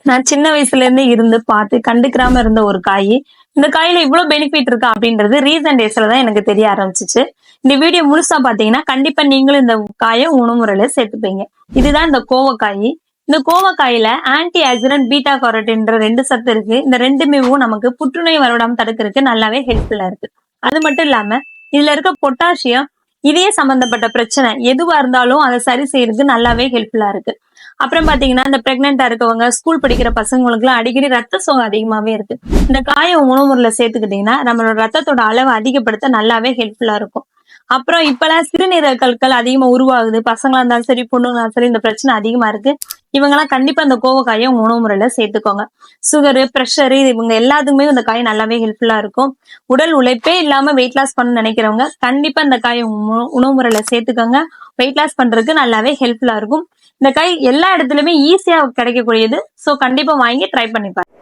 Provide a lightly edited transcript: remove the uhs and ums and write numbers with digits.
நான் சின்ன வயசுல இருந்து இருந்து பார்த்து கண்டுக்கிறாம இருந்த ஒரு காய். இந்த காயில இவ்ளோ பெனிஃபிட் இருக்கா அப்படின்றது ரீசன்ட் டேஸ்ல தான் எனக்கு தெரிய ஆரம்பிச்சுச்சு. இந்த வீடியோ முழுசா பார்த்தீங்கன்னா, கண்டிப்பா நீங்களும் இந்த காய உணவு முறையில சேர்த்துப்பீங்க. இதுதான் இந்த கோவக்காய். இந்த கோவக்காயில ஆன்டி ஆக்சிடென்ட் பீட்டா கேரோட்டின்ற 2 சத்து இருக்கு. இந்த 2மேவும் நமக்கு புற்றுநோய் வரவிடாம தடுக்கிறதுக்கு நல்லாவே ஹெல்ப்ஃபுல்லா இருக்கு. அது மட்டும் இல்லாம, இதுல இருக்க பொட்டாசியம் இதய சம்பந்தப்பட்ட பிரச்சனை எதுவா இருந்தாலும் அதை சரி செய்யறதுக்கு நல்லாவே ஹெல்ப்ஃபுல்லா இருக்கு. அப்புறம் பாத்தீங்கன்னா, இந்த பிரெக்னெண்டா இருக்கவங்க, ஸ்கூல் படிக்கிற பசங்களுக்கு எல்லாம் அடிக்கடி ரத்த சோகை அதிகமாவே இருக்கு. இந்த காய உணவு முறையில சேர்த்துக்கிட்டீங்கன்னா, நம்மளோட ரத்தத்தோட அளவை அதிகப்படுத்த நல்லாவே ஹெல்ப்ஃபுல்லா இருக்கும். அப்புறம் இப்பெல்லாம் சிறுநீரக கற்கள் அதிகமா உருவாகுது. பசங்களா இருந்தாலும் சரி, பொண்ணுங்களா இருந்தாலும் சரி, இந்த பிரச்சனை அதிகமா இருக்கு. இவங்கெல்லாம் கண்டிப்பா இந்த கோவக்காயை உங்க உணவு முறையில சேர்த்துக்கோங்க. சுகரு, பிரஷரு இவங்க எல்லாத்துக்குமே இந்த காய் நல்லாவே ஹெல்ப்ஃபுல்லா இருக்கும். உடல் உழைப்பே இல்லாம வெயிட் லாஸ் பண்ண நினைக்கிறவங்க கண்டிப்பா இந்த காய் உணவு முறையில சேர்த்துக்கோங்க. வெயிட் லாஸ் பண்றதுக்கு நல்லாவே ஹெல்ப்ஃபுல்லா இருக்கும். இந்த காய் எல்லா இடத்துலயுமே ஈஸியா கிடைக்கக்கூடியது. சோ கண்டிப்பா வாங்கி ட்ரை பண்ணி பாருங்க.